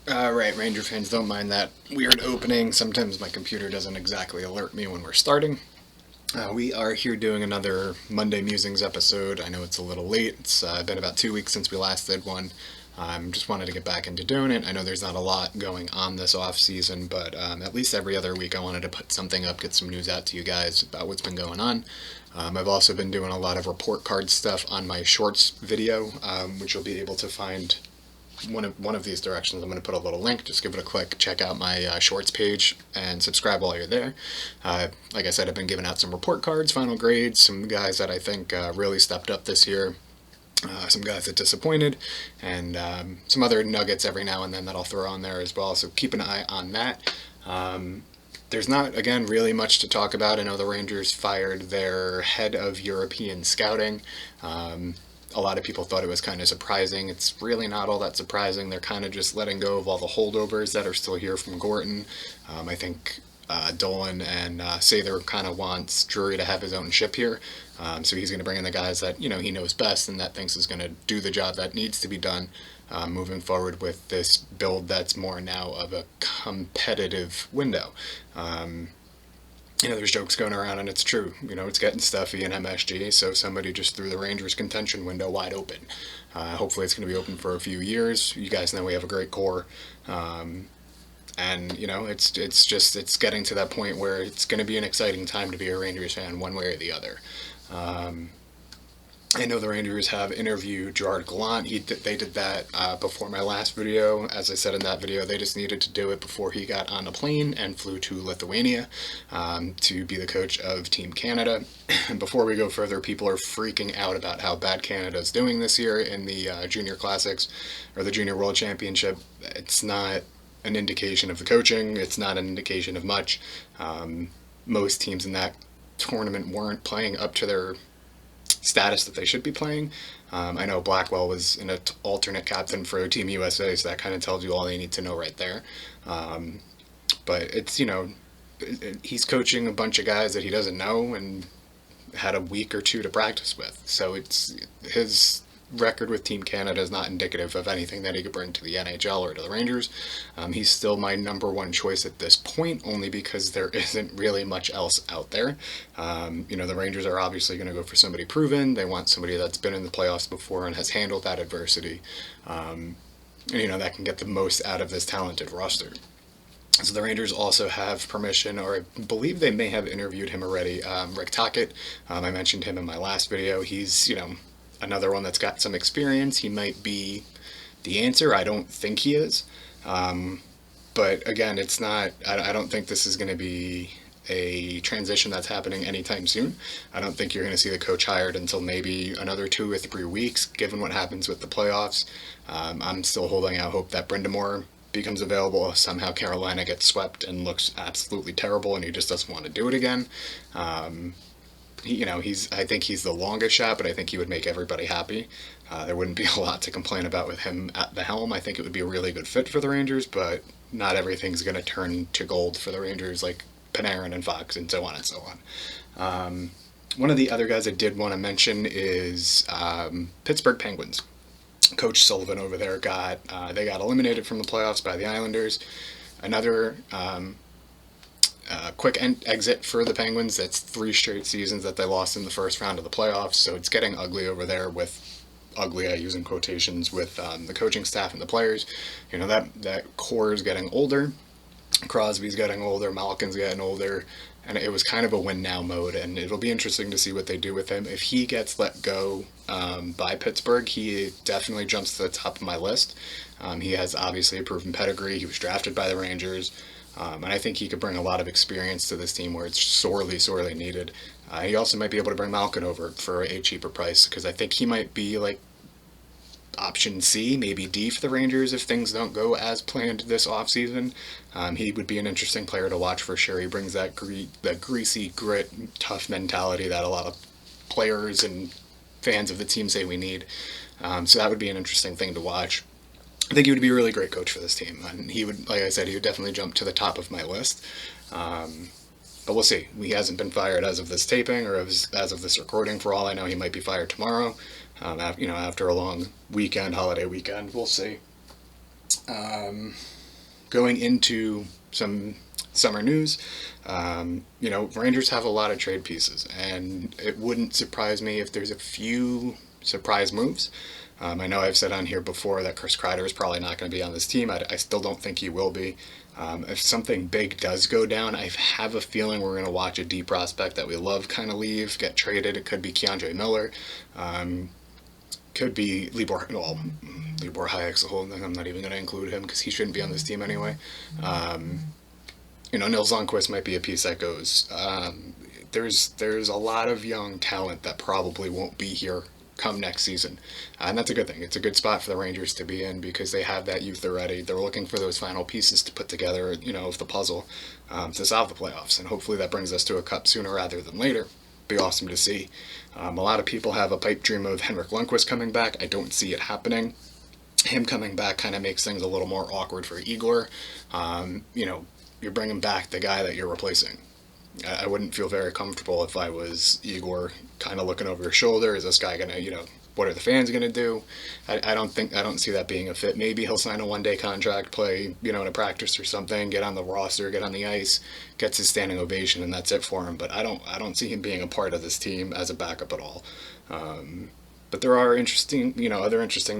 Right, Ranger fans, don't mind that weird opening. Sometimes my computer doesn't exactly alert me when we're starting. We are here doing another Monday Musings episode. I know it's a little late. It's been about 2 weeks since we last did one. Just wanted to get back into doing it. I know there's not a lot going on this off season, but at least every other week I wanted to put something up, get some news out to you guys about what's been going on. I've also been doing a lot of report card stuff on my shorts video, which you'll be able to find one of these directions. I'm going to put a little link. Just give it a click. Check out my shorts page and subscribe while you're there. Like I said, I've been giving out some report cards, final grades, some guys that I think really stepped up this year. Some guys that disappointed, and some other nuggets every now and then that I'll throw on there as well. So keep an eye on that. There's not, again, really much to talk about. I know the Rangers fired their head of European scouting. A lot of people thought it was kind of surprising. It's really not all that surprising. They're kind of just letting go of all the holdovers that are still here from Gorton. I think Dolan and Sather kind of wants Drury to have his own ship here. So he's going to bring in the guys that he knows best and that thinks is going to do the job that needs to be done moving forward with this build that's more now of a competitive window. There's jokes going around, and it's true. It's getting stuffy in MSG, so somebody just threw the Rangers contention window wide open. Hopefully it's going to be open for a few years. You guys know we have a great core. And it's getting to that point where it's going to be an exciting time to be a Rangers fan, one way or the other. I know the Rangers have interviewed Gerard Gallant. They did that before my last video. As I said in that video, they just needed to do it before he got on a plane and flew to Lithuania to be the coach of Team Canada. And before we go further, people are freaking out about how bad Canada's doing this year in the Junior Classics or the Junior World Championship. It's not an indication of the coaching. It's not an indication of much. Most teams in that tournament weren't playing up to their status that they should be playing. I know Blackwell was an alternate captain for Team USA, so that kind of tells you all they need to know right there. But it's, he's coaching a bunch of guys that he doesn't know and had a week or two to practice with. So it's his record with Team Canada is not indicative of anything that he could bring to the NHL or to the Rangers. He's still my number one choice at this point, only because there isn't really much else out there. The Rangers are obviously going to go for somebody proven. They want somebody that's been in the playoffs before and has handled that adversity. That can get the most out of this talented roster. So the Rangers also have permission, or I believe they may have interviewed him already, Rick Tocchet. I mentioned him in my last video. He's, another one that's got some experience. He might be the answer. I don't think he is. But again, it's not, I don't think this is going to be a transition that's happening anytime soon. I don't think you're going to see the coach hired until maybe another 2 or 3 weeks, given what happens with the playoffs. I'm still holding out hope that Brind'Amour becomes available. Somehow Carolina gets swept and looks absolutely terrible, and he just doesn't want to do it again. I think he's the longest shot, but I think he would make everybody happy. There wouldn't be a lot to complain about with him at the helm. I think it would be a really good fit for the Rangers, but not everything's going to turn to gold for the Rangers, like Panarin and Fox and so on and so on. One of the other guys I did want to mention is Pittsburgh Penguins. Coach Sullivan over there got eliminated from the playoffs by the Islanders. Another quick exit for the Penguins. That's 3 straight seasons that they lost in the first round of the playoffs, so it's getting ugly over there with ugly, I use in quotations, with the coaching staff and the players. That core is getting older. Crosby's getting older, Malkin's getting older, and it was kind of a win now mode, and it'll be interesting to see what they do with him. If he gets let go by Pittsburgh, he definitely jumps to the top of my list. He has obviously a proven pedigree. He was drafted by the Rangers. And I think he could bring a lot of experience to this team where it's sorely, sorely needed. He also might be able to bring Malkin over for a cheaper price, because I think he might be like option C, maybe D for the Rangers if things don't go as planned this offseason. He would be an interesting player to watch for sure. He brings that greasy grit, tough mentality that a lot of players and fans of the team say we need. So that would be an interesting thing to watch. I think he would be a really great coach for this team, and he would, like I said, he would definitely jump to the top of my list. But we'll see. He hasn't been fired as of this taping or as of this recording. For all I know, he might be fired tomorrow. After a long holiday weekend. We'll see. Going into some summer news, Rangers have a lot of trade pieces, and it wouldn't surprise me if there's a few surprise moves. I know I've said on here before that Chris Kreider is probably not going to be on this team. I still don't think he will be. If something big does go down, I have a feeling we're going to watch a D prospect that we love kind of leave, get traded. It could be Keandre Miller. Could be Libor Hayek's the whole thing. I'm not even going to include him because he shouldn't be on this team anyway. Nils Lundqvist might be a piece that goes. There's a lot of young talent that probably won't be here come next season, and that's a good thing. It's a good spot for the Rangers to be in because they have that youth already. They're looking for those final pieces to put together, of the puzzle, to solve the playoffs, and hopefully that brings us to a cup sooner rather than later. Be awesome to see. A lot of people have a pipe dream of Henrik Lundqvist coming back. I don't see it happening. Him coming back kind of makes things a little more awkward for Igor. You're bringing back the guy that you're replacing. I wouldn't feel very comfortable if I was Igor, kind of looking over your shoulder. Is this guy gonna, what are the fans gonna do? I don't see that being a fit. Maybe he'll sign a one-day contract, play, in a practice or something, get on the roster, get on the ice, gets his standing ovation, and that's it for him. But I don't see him being a part of this team as a backup at all. But there are other interesting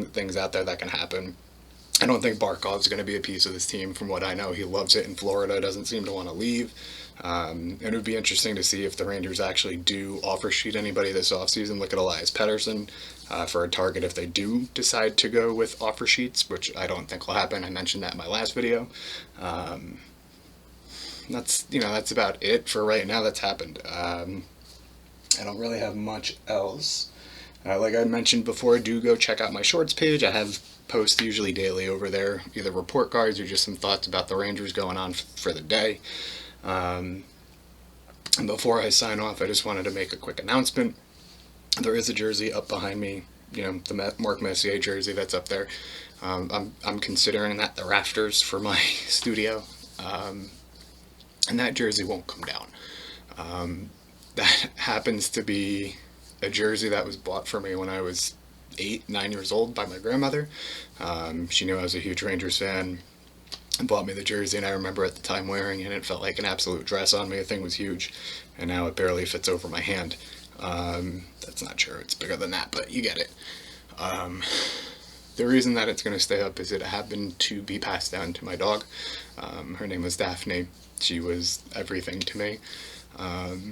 things out there that can happen. I don't think Barkov's going to be a piece of this team. From what I know, he loves it in Florida, doesn't seem to want to leave. And it would be interesting to see if the Rangers actually do offer sheet anybody this offseason. Look at Elias Pettersson for a target if they do decide to go with offer sheets, which I don't think will happen. I mentioned that in my last video. That's about it for right now that's happened. I don't really have much else. Like I mentioned before, do go check out my shorts page. I have posts usually daily over there, either report cards or just some thoughts about the Rangers going on for the day. And before I sign off, I just wanted to make a quick announcement. There is a jersey up behind me, the Mark Messier jersey that's up there. I'm considering that the rafters for my studio, and that jersey won't come down. That happens to be a jersey that was bought for me when I was 9 years old by my grandmother. She knew I was a huge Rangers fan and bought me the jersey, and I remember at the time wearing it, and it felt like an absolute dress on me. The thing was huge, and now it barely fits over my hand. That's not true, it's bigger than that, but you get it. The reason that it's going to stay up is it happened to be passed down to my dog. Her name was Daphne. She was everything to me.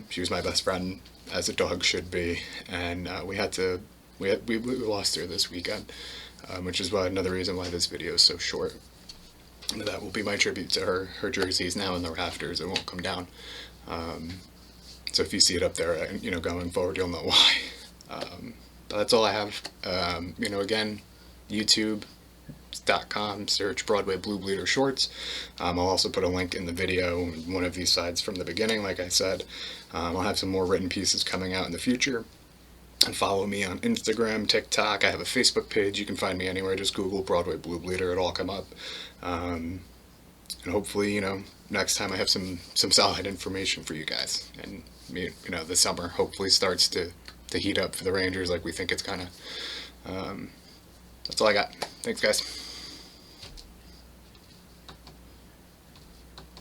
She was my best friend, as a dog should be, and we lost her this weekend, which is another reason why this video is so short. That will be my tribute to her. Her jersey is now in the rafters. It won't come down. So if you see it up there, going forward, you'll know why. But that's all I have. Again, YouTube.com, search Broadwaybluebleeder shorts. I'll also put a link in the video on one of these sides from the beginning, like I said. I'll have some more written pieces coming out in the future. And follow me on Instagram, TikTok. I have a Facebook page. You can find me anywhere. Just Google Broadwaybluebleeder. It'll all come up. And hopefully, next time I have some solid information for you guys. And, the summer hopefully starts to heat up for the Rangers like we think it's gonna. That's all I got. Thanks, guys.